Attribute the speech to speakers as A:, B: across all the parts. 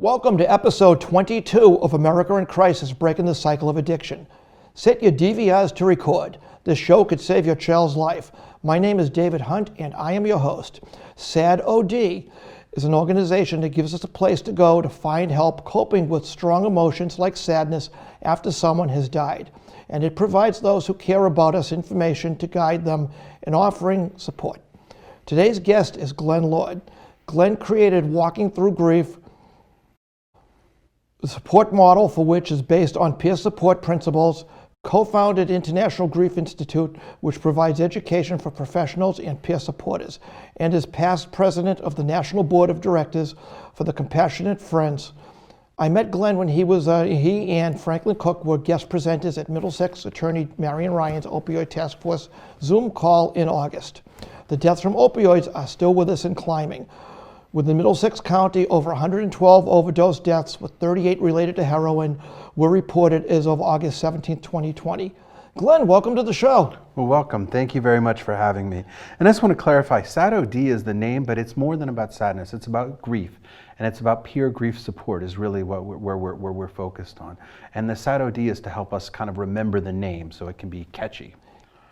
A: Welcome to episode 22 of America in Crisis, Breaking the Cycle of Addiction. Set your DVRs to record. This show could save your child's life. My name is David Hunt, and I am your host. SADOD is an organization that gives us a place to go to find help coping with strong emotions like sadness after someone has died. And it provides those who care about us information to guide them in offering support. Today's guest is Glenn Lord. Glenn created Walking Through Grief, the support model for which is based on peer support principles, co-founded International Grief Institute, which provides education for professionals and peer supporters, and is past president of the National Board of Directors for the Compassionate Friends. I met Glenn when he and Franklin Cook were guest presenters at Middlesex Attorney Marion Ryan's Opioid Task Force Zoom call in August. The deaths from opioids are still with us and climbing. Within Middlesex County, over 112 overdose deaths, with 38 related to heroin, were reported as of August 17, 2020. Glenn, welcome to the show.
B: Well, welcome. Thank you very much for having me. And I just want to clarify, SADOD is the name, but it's more than about sadness. It's about grief, and it's about peer grief support is really where we're focused on. And the SADOD is to help us kind of remember the name so it can be catchy.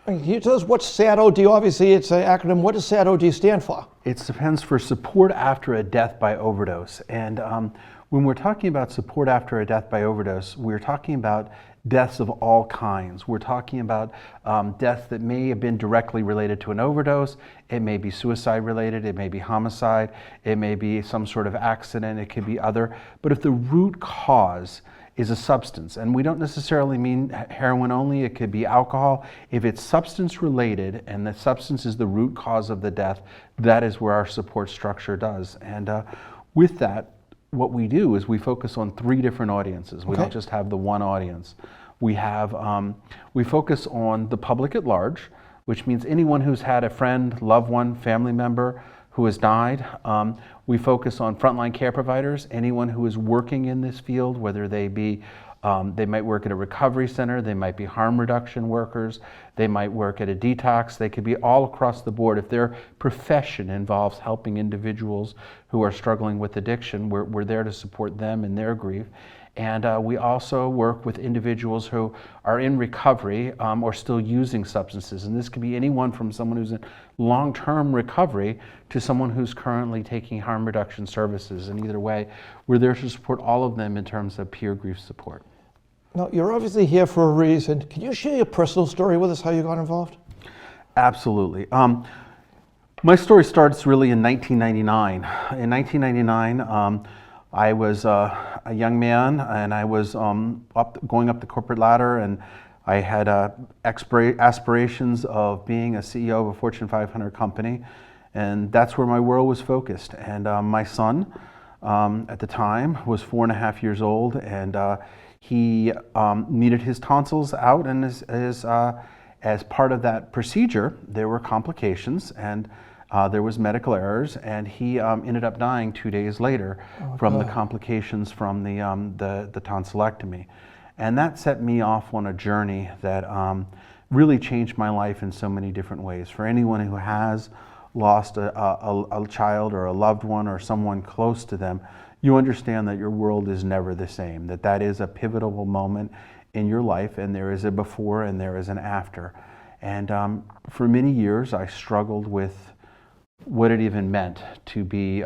A: Can you tell us what SADOD, obviously it's an acronym, what does SADOD stand for?
B: It stands for Support After a Death by Overdose. And when we're talking about support after a death by overdose, we're talking about deaths of all kinds. We're talking about deaths that may have been directly related to an overdose. It may be suicide related, it may be homicide, it may be some sort of accident, it could be other. But if the root cause is a substance, and we don't necessarily mean heroin only, it could be alcohol. If it's substance related and the substance is the root cause of the death, that is where our support structure does. And with that, what we do is we focus on three different audiences. We don't just have the one audience. We have, we focus on the public at large, which means anyone who's had a friend, loved one, family member who has died. We focus on frontline care providers, anyone who is working in this field, whether they be, they might work at a recovery center, they might be harm reduction workers, they might work at a detox, they could be all across the board. If their profession involves helping individuals who are struggling with addiction, we're there to support them in their grief. And we also work with individuals who are in recovery or still using substances. And this could be anyone from someone who's in long-term recovery to someone who's currently taking harm reduction services. And either way, we're there to support all of them in terms of peer grief support.
A: Now, you're obviously here for a reason. Can you share your personal story with us, how you got involved?
B: Absolutely. My story starts really in 1999. In 1999, I was a young man, and I was going up the corporate ladder, and I had aspirations of being a CEO of a Fortune 500 company, and that's where my world was focused. And my son, at the time, was 4.5 years old, and he needed his tonsils out, and as part of that procedure, there were complications, and there was medical errors, and he ended up dying 2 days later from the complications from the tonsillectomy. And that set me off on a journey that really changed my life in so many different ways. For anyone who has lost a child or a loved one or someone close to them, you understand that your world is never the same, that is a pivotal moment in your life, and there is a before and there is an after. And for many years, I struggled with what it even meant to be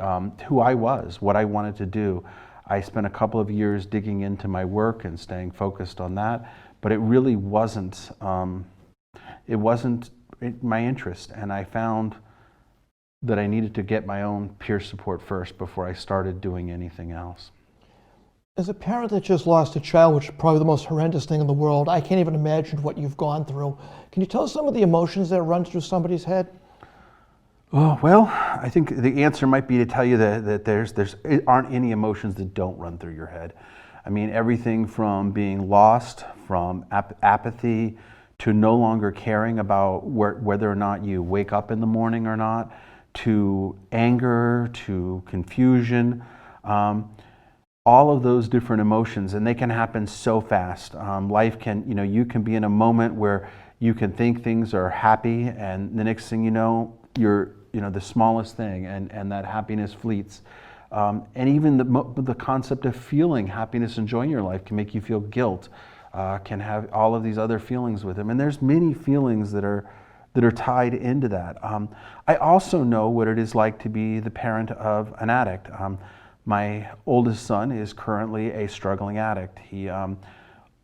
B: who I was, what I wanted to do. I spent a couple of years digging into my work and staying focused on that, but it really wasn't my interest, and I found that I needed to get my own peer support first before I started doing anything else.
A: As a parent that just lost a child, which is probably the most horrendous thing in the world, I can't even imagine what you've gone through. Can you tell us some of the emotions that run through somebody's head?
B: Oh, well, I think the answer might be to tell you that there aren't any emotions that don't run through your head. I mean, everything from being lost, from apathy, to no longer caring about whether or not you wake up in the morning or not, to anger, to confusion, all of those different emotions, and they can happen so fast. Life can, you can be in a moment where you can think things are happy, and the next thing you know, you're the smallest thing, and that happiness fleets. And even the concept of feeling happiness, enjoying your life can make you feel guilt, can have all of these other feelings with them. And there's many feelings that are tied into that. I also know what it is like to be the parent of an addict. My oldest son is currently a struggling addict.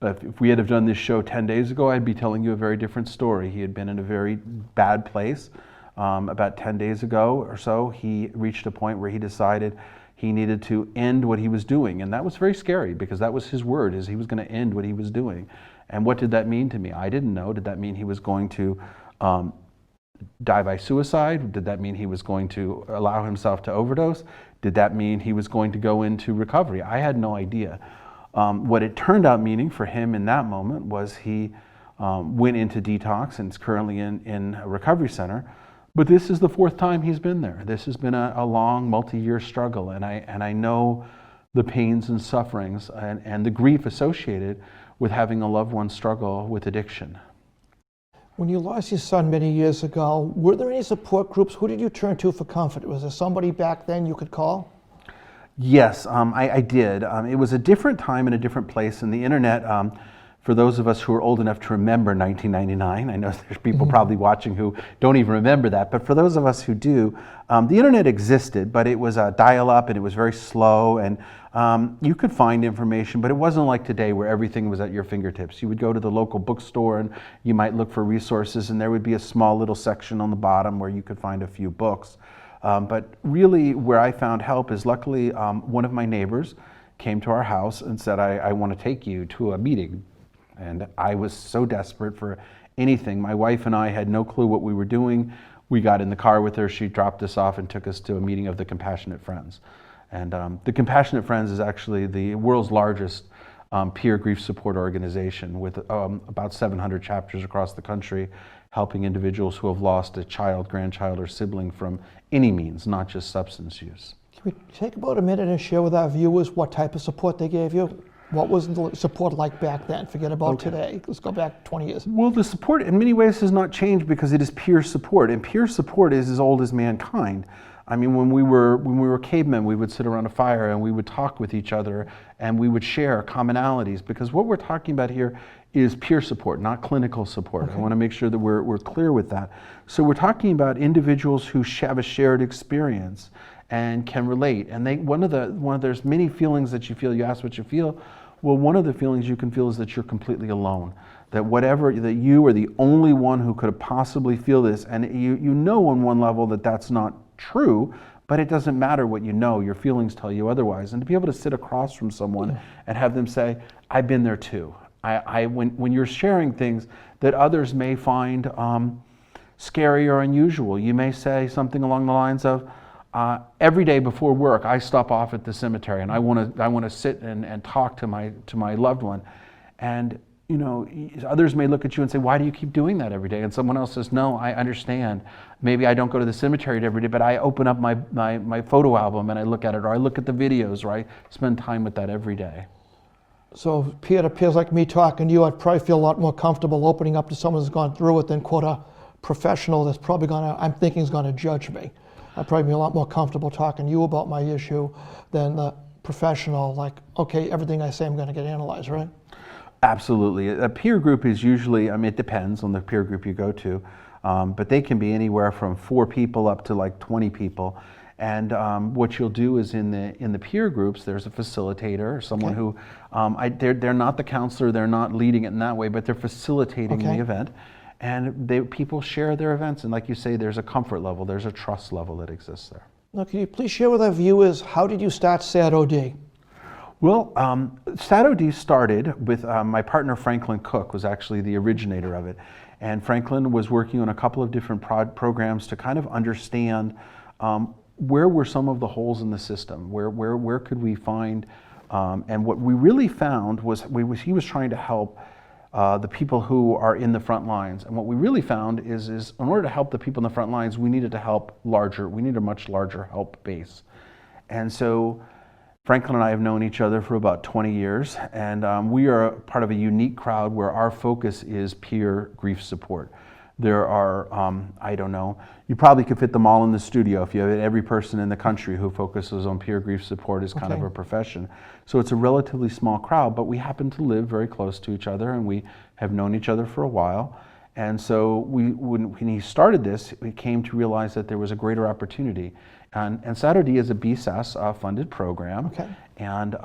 B: If we had have done this show 10 days ago, I'd be telling you a very different story. He had been in a very bad place. About 10 days ago or so, he reached a point where he decided he needed to end what he was doing. And that was very scary because that was his word, is he was going to end what he was doing. And what did that mean to me? I didn't know. Did that mean he was going to die by suicide? Did that mean he was going to allow himself to overdose? Did that mean he was going to go into recovery? I had no idea. What it turned out meaning for him in that moment was he went into detox and is currently in a recovery center. But this is the 4th time he's been there. This has been a long, multi-year struggle, and I know the pains and sufferings and the grief associated with having a loved one struggle with addiction.
A: When you lost your son many years ago, were there any support groups? Who did you turn to for comfort? Was there somebody back then you could call?
B: Yes, I did. It was a different time and a different place, and the internet, for those of us who are old enough to remember 1999, I know there's people probably watching who don't even remember that, but for those of us who do, the internet existed, but it was a dial-up and it was very slow, and you could find information, but it wasn't like today where everything was at your fingertips. You would go to the local bookstore and you might look for resources, and there would be a small little section on the bottom where you could find a few books. But really where I found help is luckily one of my neighbors came to our house and said, I want to take you to a meeting. And I was so desperate for anything. My wife and I had no clue what we were doing. We got in the car with her. She dropped us off and took us to a meeting of the Compassionate Friends. And the Compassionate Friends is actually the world's largest peer grief support organization with about 700 chapters across the country, helping individuals who have lost a child, grandchild, or sibling from any means, not just substance use.
A: Can we take about a minute and share with our viewers what type of support they gave you? What was the support like back then? Forget about today. Let's go back 20 years.
B: Well, the support in many ways has not changed because it is peer support, and peer support is as old as mankind. I mean, when we were cavemen, we would sit around a fire and we would talk with each other and we would share commonalities, because what we're talking about here is peer support, not clinical support. Okay. I want to make sure that we're clear with that. So we're talking about individuals who have a shared experience and can relate. And there's many feelings that you feel. You ask what you feel. Well, one of the feelings you can feel is that you're completely alone. That that you are the only one who could have possibly feel this, and you know on one level that that's not true, but it doesn't matter what you know. Your feelings tell you otherwise. And to be able to sit across from someone and have them say, "I've been there too." When you're sharing things that others may find scary or unusual, you may say something along the lines of, every day before work, I stop off at the cemetery and I want to sit and talk to my loved one. And you know, others may look at you and say, "Why do you keep doing that every day?" And someone else says, "No, I understand. Maybe I don't go to the cemetery every day, but I open up my photo album and I look at it, or I look at the videos, or I spend time with that every day."
A: So peer-to-peers like me talking to you, I'd probably feel a lot more comfortable opening up to someone who's gone through it than, quote, a professional that's probably I'm thinking is going to judge me. I'd probably be a lot more comfortable talking to you about my issue than the professional, like, okay, everything I say I'm going to get analyzed, right?
B: Absolutely. A peer group is usually, I mean, it depends on the peer group you go to, but they can be anywhere from 4 people up to like 20 people. And what you'll do is in the peer groups, there's a facilitator, someone who, they're not the counselor, they're not leading it in that way, but they're facilitating the event. And people share their events, and like you say, there's a comfort level, there's a trust level that exists there.
A: Now, can you please share with our viewers, how did you start SADOD?
B: Well, SADOD started with my partner Franklin Cook was actually the originator of it. And Franklin was working on a couple of different programs to kind of understand where were some of the holes in the system, where could we find, and what we really found was he was trying to help the people who are in the front lines. And what we really found is in order to help the people in the front lines, we needed a much larger help base. And so Franklin and I have known each other for about 20 years, and we are part of a unique crowd where our focus is peer grief support. There are, I don't know, you probably could fit them all in the studio if you have every person in the country who focuses on peer grief support as kind of a profession. So it's a relatively small crowd, but we happen to live very close to each other, and we have known each other for a while. And so when he started this, we came to realize that there was a greater opportunity. And SADOD is a BSAS funded program.
A: Okay.
B: And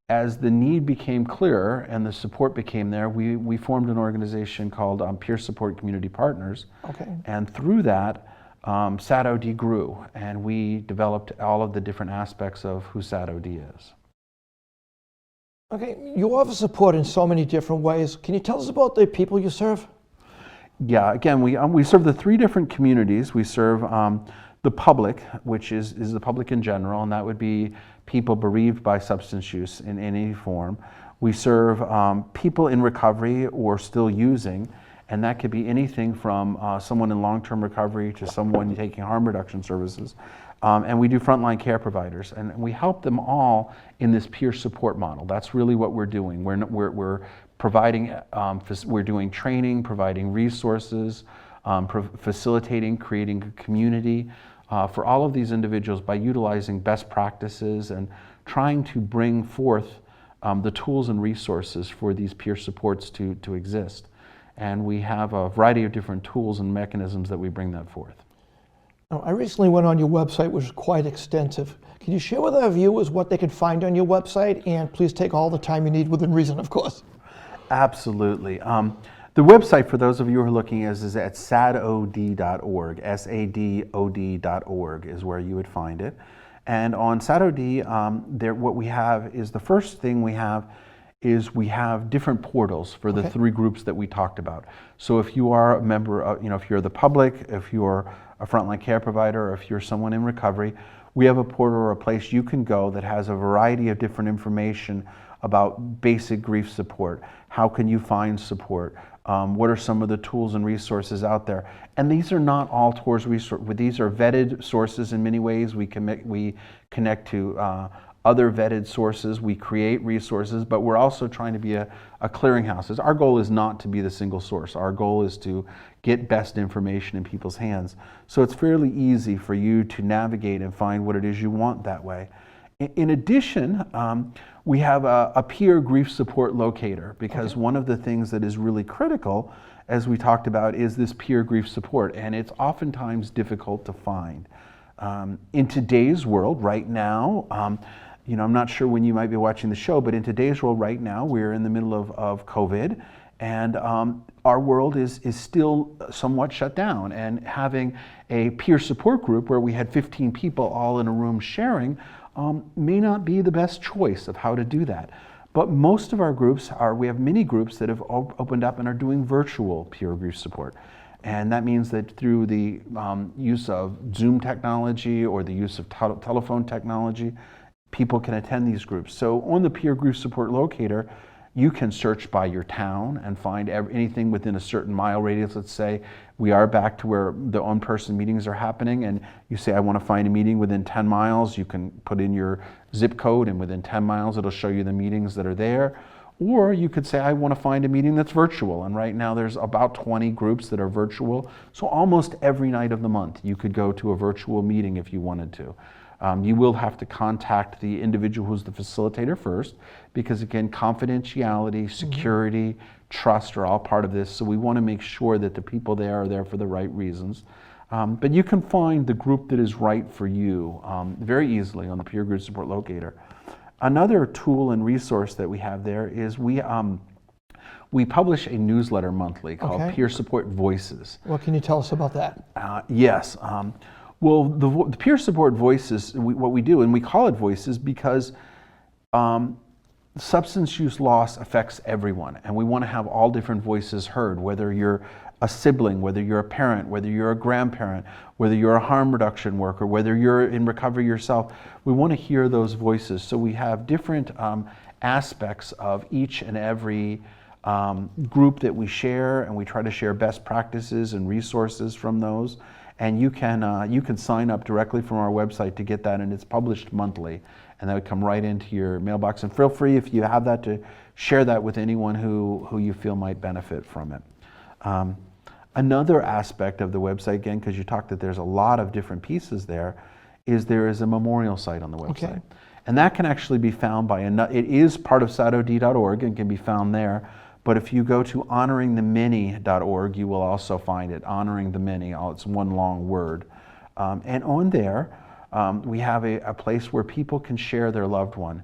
B: as the need became clearer and the support became there, we formed an organization called Peer Support Community Partners.
A: Okay.
B: And through that, SADOD grew, and we developed all of the different aspects of who SADOD is.
A: Okay, you offer support in so many different ways. Can you tell us about the people you serve?
B: Yeah, again, we serve the three different communities. We serve the public, which is the public in general, and that would be people bereaved by substance use in any form. We serve people in recovery or still using, and that could be anything from someone in long-term recovery to someone taking harm reduction services. And we do frontline care providers, and we help them all in this peer support model. That's really what we're doing. We're providing, we're doing training, providing resources, facilitating, creating a community for all of these individuals by utilizing best practices and trying to bring forth the tools and resources for these peer supports to exist. And we have a variety of different tools and mechanisms that we bring that forth.
A: Now, I recently went on your website, which is quite extensive. Can you share with our viewers what they can find on your website? And please take all the time you need within reason, of course.
B: Absolutely. The website, for those of you who are looking, is at sadod.org. SADOD.org is where you would find it. And on SADOD, what we have is the first thing we have is we have different portals for the three groups that we talked about. So if you are a member of, if you're the public, if you're a frontline care provider, or if you're someone in recovery, we have a portal or a place you can go that has a variety of different information about basic grief support. How can you find support? What are some of the tools and resources out there? And these are not all towards resource. These are vetted sources in many ways. We connect to other vetted sources. We create resources, but we're also trying to be a clearinghouse. Our goal is not to be the single source. Our goal is to get best information in people's hands. So it's fairly easy for you to navigate and find what it is you want that way. In addition, we have a peer grief support locator, because one of the things that is really critical, as we talked about, is this peer grief support, and it's oftentimes difficult to find. In today's world right now, I'm not sure when you might be watching the show, but in today's world right now, we're in the middle of COVID, and our world is still somewhat shut down, and having a peer support group where we had 15 people all in a room sharing may not be the best choice of how to do that. But most of our groups we have many groups that have opened up and are doing virtual peer grief support. And that means that through the use of Zoom technology or the use of telephone technology, people can attend these groups. So on the peer grief support locator, you can search by your town and find anything within a certain mile radius. Let's say we are back to where the in-person meetings are happening, and you say, I want to find a meeting within 10 miles. You can put in your zip code, and within 10 miles, it'll show you the meetings that are there. Or you could say, I want to find a meeting that's virtual. And right now there's about 20 groups that are virtual. So almost every night of the month, you could go to a virtual meeting if you wanted to. You will have to contact the individual who's the facilitator first, because again, confidentiality, security, trust are all part of this. So we want to make sure that the people there are there for the right reasons. But you can find the group that is right for you very easily on the Peer Grief Support Locator. Another tool and resource that we have there is we publish a newsletter monthly called Peer Support Voices.
A: What can you tell us about that?
B: Yes. Well, the Peer Support Voices, what we do, and we call it Voices because substance use loss affects everyone, and we want to have all different voices heard, whether you're a sibling, whether you're a parent, whether you're a grandparent, whether you're a harm reduction worker, whether you're in recovery yourself. We want to hear those voices. So we have different aspects of each and every group that we share, and we try to share best practices and resources from those. And you can sign up directly from our website to get that, and it's published monthly, and that would come right into your mailbox. And feel free, if you have that, to share that with anyone who you feel might benefit from it. Another aspect of the website, again, because you talked that there's a lot of different pieces there is a memorial site on the website.
A: Okay.
B: And that can actually be found by it is part of SADOD.org and can be found there. But if you go to honoringthemany.org, you will also find it. Honoring the Many, it's one long word. And on there, we have a place where people can share their loved one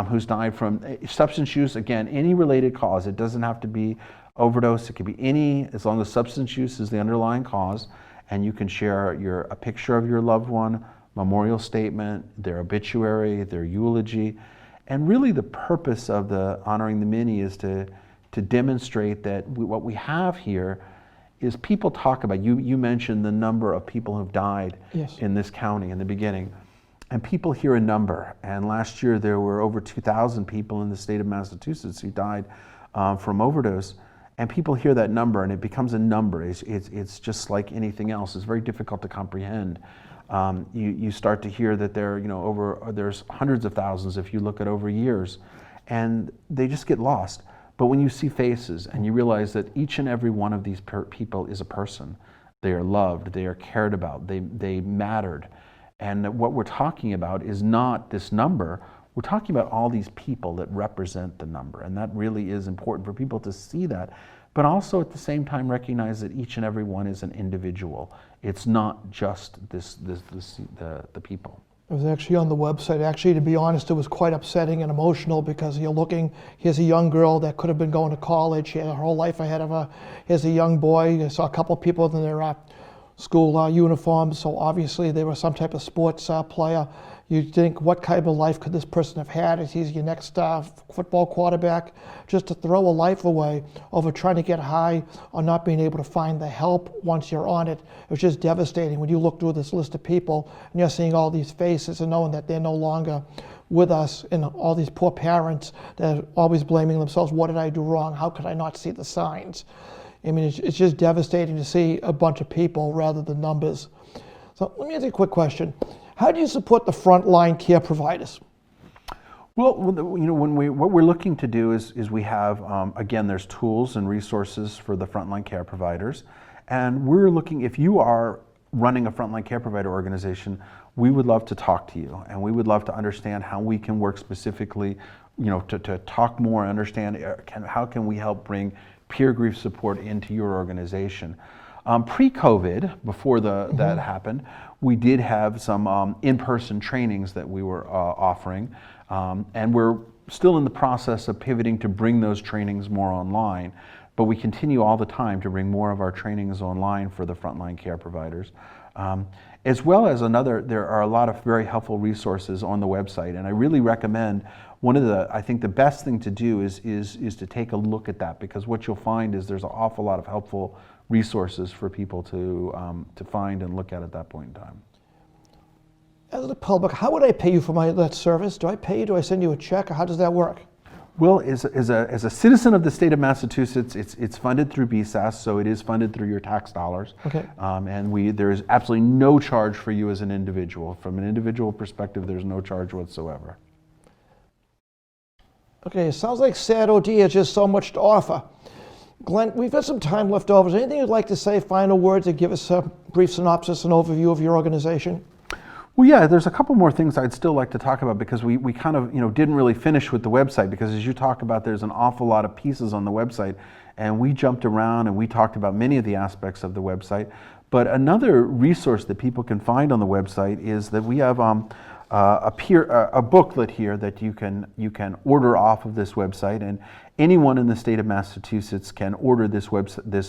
B: who's died from substance use. Again, any related cause. It doesn't have to be overdose. It could be any, as long as substance use is the underlying cause. And you can share a picture of your loved one, memorial statement, their obituary, their eulogy. And really the purpose of the Honoring the Many is to demonstrate that what we have here is people talk about, you mentioned the number of people who've died
A: Yes.
B: in this county in the beginning. And people hear a number. And last year there were over 2,000 people in the state of Massachusetts who died from overdose. And people hear that number and it becomes a number. It's just like anything else. It's very difficult to comprehend. You start to hear that there's hundreds of thousands if you look at over years. And they just get lost. But when you see faces and you realize that each and every one of these people is a person, they are loved, they are cared about, they mattered. And what we're talking about is not this number, we're talking about all these people that represent the number. And that really is important for people to see that, but also at the same time recognize that each and every one is an individual. It's not just the people.
A: It was actually on the website. Actually, to be honest, it was quite upsetting and emotional because you're looking, here's a young girl that could have been going to college. She had her whole life ahead of her. Here's a young boy. I saw a couple of people in their school uniforms, so obviously they were some type of sports player. You think, what kind of life could this person have had? Is he's your next football quarterback? Just to throw a life away over trying to get high or not being able to find the help once you're on it. It was just devastating when you look through this list of people and you're seeing all these faces and knowing that they're no longer with us, and all these poor parents that are always blaming themselves. What did I do wrong? How could I not see the signs? I mean, it's just devastating to see a bunch of people rather than numbers. So let me ask you a quick question. How do you support the frontline care providers?
B: Well, what we're looking to do is we have, again, there's tools and resources for the frontline care providers. And we're looking, if you are running a frontline care provider organization, we would love to talk to you. And we would love to understand how we can work specifically, to talk more, understand how can we help bring peer grief support into your organization. Pre-COVID, before that happened, we did have some in-person trainings that we were offering, and we're still in the process of pivoting to bring those trainings more online, but we continue all the time to bring more of our trainings online for the frontline care providers. As well as there are a lot of very helpful resources on the website, and I really recommend I think the best thing to do is to take a look at that, because what you'll find is there's an awful lot of helpful resources for people to find and look at that point in time.
A: As the public, how would I pay you for that service? Do I pay you? Do I send you a check? Or how does that work?
B: Well, as a citizen of the state of Massachusetts, it's funded through BSAS, so it is funded through your tax dollars.
A: Okay.
B: And there is absolutely no charge for you as an individual. From an individual perspective, there's no charge whatsoever.
A: Okay, it sounds like SADOD has just so much to offer. Glenn, we've got some time left over. Is there anything you'd like to say, final words, and give us a brief synopsis and overview of your organization?
B: Well, yeah, there's a couple more things I'd still like to talk about, because we kind of didn't really finish with the website, because as you talk about, there's an awful lot of pieces on the website, and we jumped around and we talked about many of the aspects of the website. But another resource that people can find on the website is that we have a booklet here that you can order off of this website, and anyone in the state of Massachusetts can order this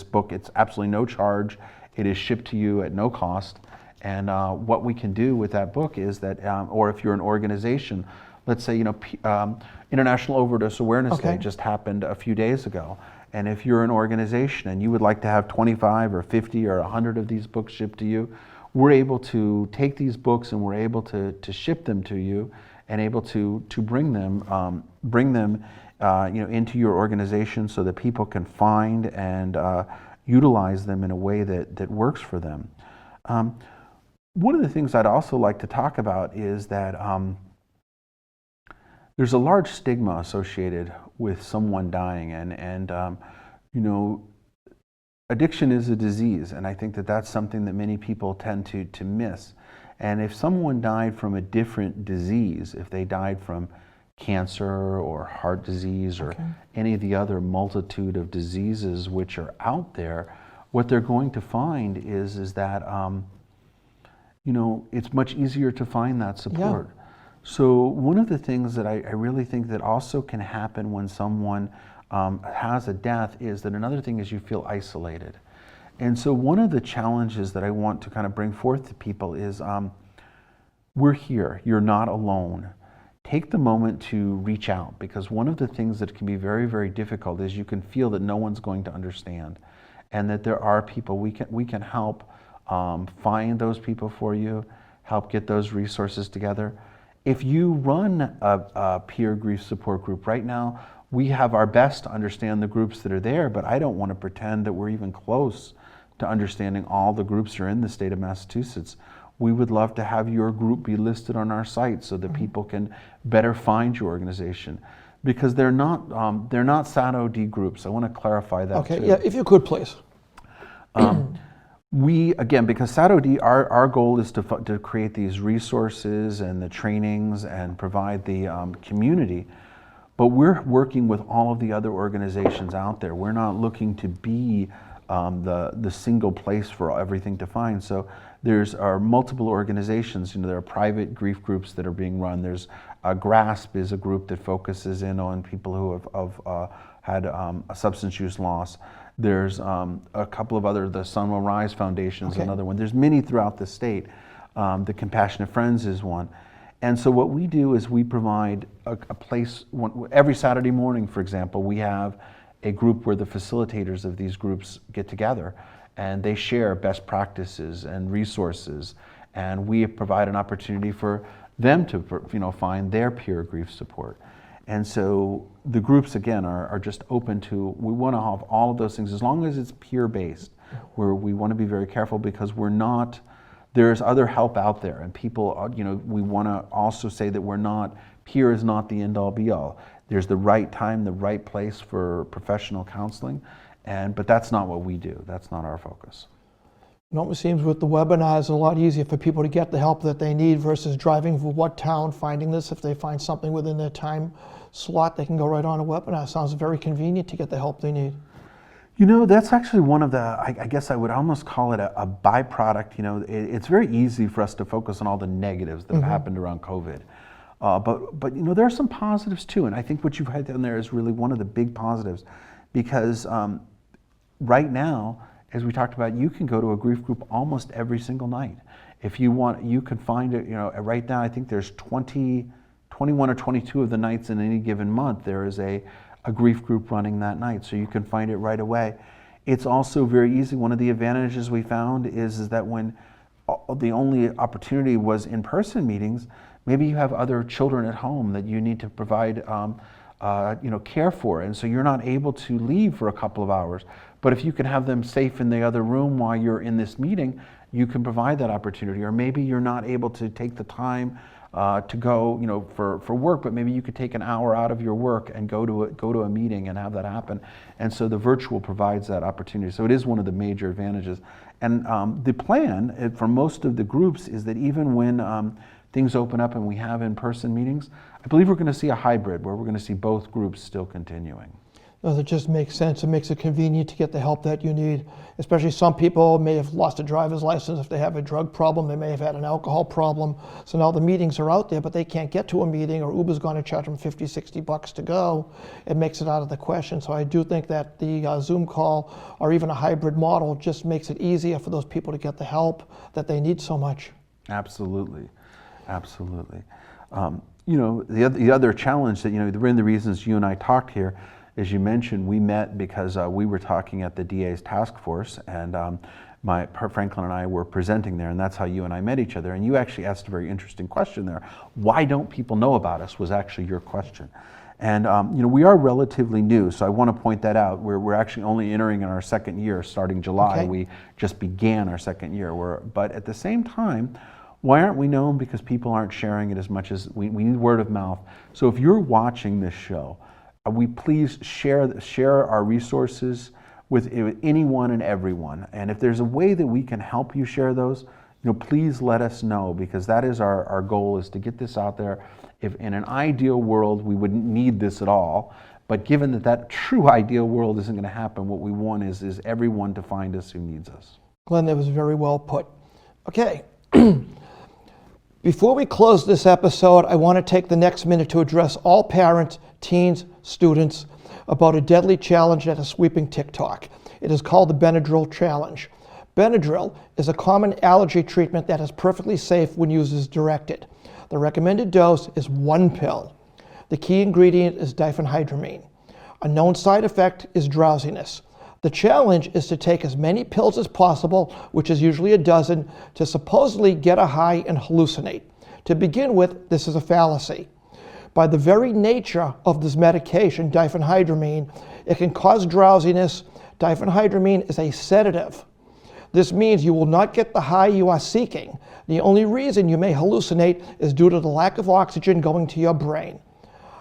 B: book. It's absolutely no charge. It is shipped to you at no cost. And what we can do with that book is that, or if you're an organization, let's say International Overdose Awareness Day just happened a few days ago. And if you're an organization and you would like to have 25 or 50 or 100 of these books shipped to you, we're able to take these books and we're able to ship them to you, and able to bring them into your organization so that people can find and utilize them in a way that works for them. One of the things I'd also like to talk about is that there's a large stigma associated with someone dying, and addiction is a disease, and I think that that's something that many people tend to miss. And if someone died from a different disease, if they died from cancer or heart disease or any of the other multitude of diseases which are out there, what they're going to find is that it's much easier to find that support.
A: Yeah.
B: So one of the things that I really think that also can happen when someone has a death is that another thing is you feel isolated. And so one of the challenges that I want to kind of bring forth to people is we're here, you're not alone. Take the moment to reach out, because one of the things that can be very, very difficult is you can feel that no one's going to understand, and that there are people we can help find those people for you, help get those resources together. If you run a peer grief support group right now, we have our best to understand the groups that are there, but I don't want to pretend that we're even close to understanding all the groups that are in the state of Massachusetts. We would love to have your group be listed on our site so that people can better find your organization, because they're not SADOD groups. I want to clarify that too.
A: Okay, yeah, if you could, please.
B: We, again, because SADOD, our goal is to create these resources and the trainings and provide the community, but we're working with all of the other organizations out there. We're not looking to be the single place for everything to find. So there's multiple organizations. There are private grief groups that are being run. There's GRASP is a group that focuses in on people who have had a substance use loss. There's a couple of other, the Sun Will Rise Foundation is another one. There's many throughout the state. The Compassionate Friends is one. And so what we do is we provide a place, every Saturday morning, for example, we have a group where the facilitators of these groups get together and they share best practices and resources, and we provide an opportunity for them to find their peer grief support. And so the groups, again, are just open to, we want to have all of those things as long as it's peer-based, where we want to be very careful, because there's other help out there, and people, we want to also say that peer is not the end-all be-all. There's the right time, the right place for professional counseling, but that's not what we do. That's not our focus.
A: It almost seems with the webinars, it's a lot easier for people to get the help that they need versus driving for what town, finding this. If they find something within their time slot, they can go right on a webinar. It sounds very convenient to get the help they need.
B: That's actually one of the, I guess I would almost call it a byproduct. It's very easy for us to focus on all the negatives that have happened around COVID. But there are some positives too, and I think what you've had down there is really one of the big positives, because right now, as we talked about, you can go to a grief group almost every single night. If you want, you can find it, right now I think there's 21 or 22 of the nights in any given month, there is a grief group running that night, so you can find it right away. It's also very easy. One of the advantages we found is that when the only opportunity was in-person meetings, maybe you have other children at home that you need to provide care for, and so you're not able to leave for a couple of hours. But if you can have them safe in the other room while you're in this meeting, you can provide that opportunity. Or maybe you're not able to take the time to go, for work, but maybe you could take an hour out of your work and go to a meeting and have that happen. And so the virtual provides that opportunity. So it is one of the major advantages. And the plan for most of the groups is that even when things open up and we have in-person meetings, I believe we're going to see a hybrid where we're going to see both groups still continuing.
A: No, that just makes sense. It makes it convenient to get the help that you need. Especially some people may have lost a driver's license if they have a drug problem. They may have had an alcohol problem. So now the meetings are out there, but they can't get to a meeting, or Uber's going to charge them $50, $60 to go. It makes it out of the question. So I do think that the Zoom call or even a hybrid model just makes it easier for those people to get the help that they need so much.
B: Absolutely. Absolutely. The other challenge that, one of the reasons you and I talked here, as you mentioned, we met because we were talking at the DA's task force, and Franklin and I were presenting there, and that's how you and I met each other. And you actually asked a very interesting question there. Why don't people know about us was actually your question. And we are relatively new, so I want to point that out. We're actually only entering in our second year, starting July.
A: Okay.
B: We just began our second year. But at the same time, why aren't we known? Because people aren't sharing it as much as we need word of mouth. So if you're watching this show, we please share our resources with anyone and everyone. And if there's a way that we can help you share those, please let us know, because that is our goal, is to get this out there. If in an ideal world, we wouldn't need this at all. But given that true ideal world isn't going to happen, what we want is everyone to find us who needs us.
A: Glenn, that was very well put. Okay. Before we close this episode, I want to take the next minute to address all parents, teens, students about a deadly challenge that is sweeping TikTok. It is called the Benadryl Challenge. Benadryl is a common allergy treatment that is perfectly safe when used as directed. The recommended dose is 1 pill. The key ingredient is diphenhydramine. A known side effect is drowsiness. The challenge is to take as many pills as possible, which is usually a dozen, to supposedly get a high and hallucinate. To begin with, this is a fallacy. By the very nature of this medication, diphenhydramine, it can cause drowsiness. Diphenhydramine is a sedative. This means you will not get the high you are seeking. The only reason you may hallucinate is due to the lack of oxygen going to your brain.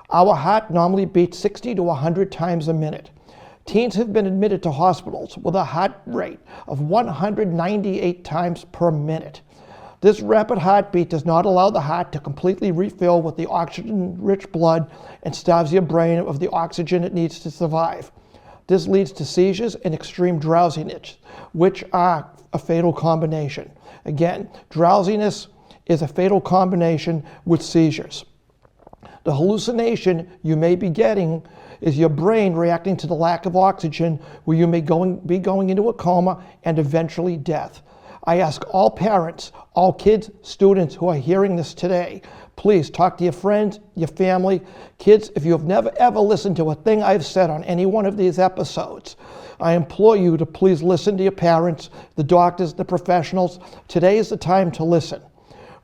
A: Our heart normally beats 60 to 100 times a minute. Teens have been admitted to hospitals with a heart rate of 198 times per minute. This rapid heartbeat does not allow the heart to completely refill with the oxygen-rich blood and starves your brain of the oxygen it needs to survive. This leads to seizures and extreme drowsiness, which are a fatal combination. Again, drowsiness is a fatal combination with seizures. The hallucination you may be getting is your brain reacting to the lack of oxygen, where you may be going into a coma and eventually death. I ask all parents, all kids, students who are hearing this today, please talk to your friends, your family. Kids, if you have never ever listened to a thing I've said on any one of these episodes, I implore you to please listen to your parents, the doctors, the professionals. Today is the time to listen.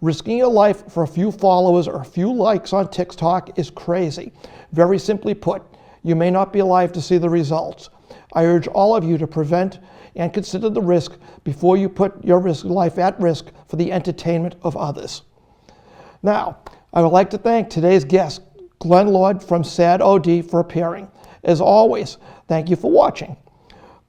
A: Risking your life for a few followers or a few likes on TikTok is crazy. Very simply put, you may not be alive to see the results. I urge all of you to prevent and consider the risk before you put your life at risk for the entertainment of others. Now, I would like to thank today's guest, Glenn Lord from SADOD, for appearing. As always, thank you for watching.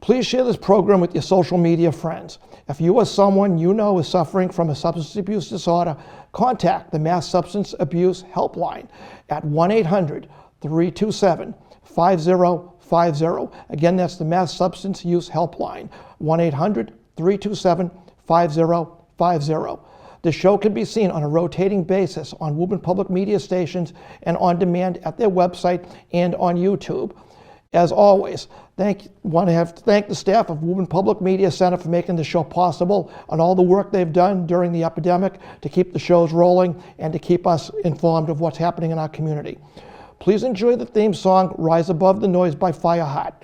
A: Please share this program with your social media friends. If you or someone you know is suffering from a substance abuse disorder, contact the Mass Substance Abuse Helpline at 1-800-327-5050. Again, that's the Mass Substance Use Helpline, 1-800-327-5050. The show can be seen on a rotating basis on Woburn Public Media stations and on demand at their website and on YouTube. As always, want to thank the staff of Woburn Public Media Center for making the show possible and all the work they've done during the epidemic to keep the shows rolling and to keep us informed of what's happening in our community. Please enjoy the theme song, Rise Above the Noise by Fireheart,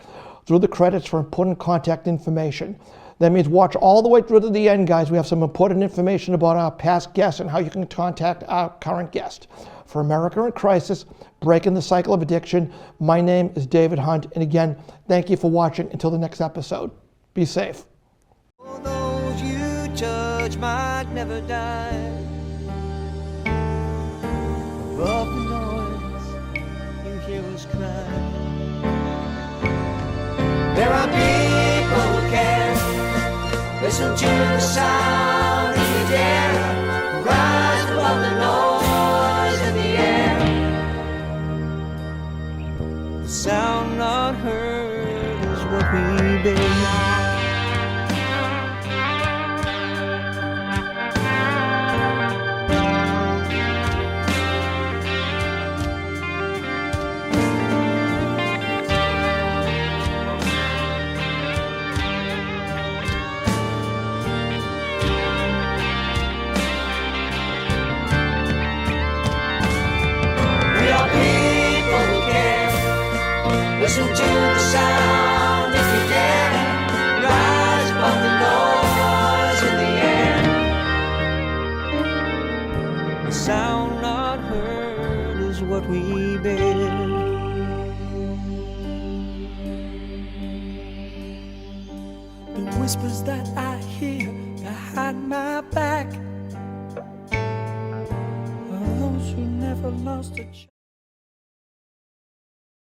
A: through the credits for important contact information. That means watch all the way through to the end, guys. We have some important information about our past guests and how you can contact our current guest. For America in Crisis, Breaking the Cycle of Addiction, my name is David Hunt. And again, thank you for watching. Until the next episode, be safe.
C: All those you judge might never die. Above the noise, you hear us cry. There are people who care. Listen to the sound if you dare. Rise above the noise in the air. The sound not heard is what we bear. Listen to the sound if you dare. Rise above the noise in the air. The sound not heard is what we bear. The whispers that I hear behind my back are those who never lost a child.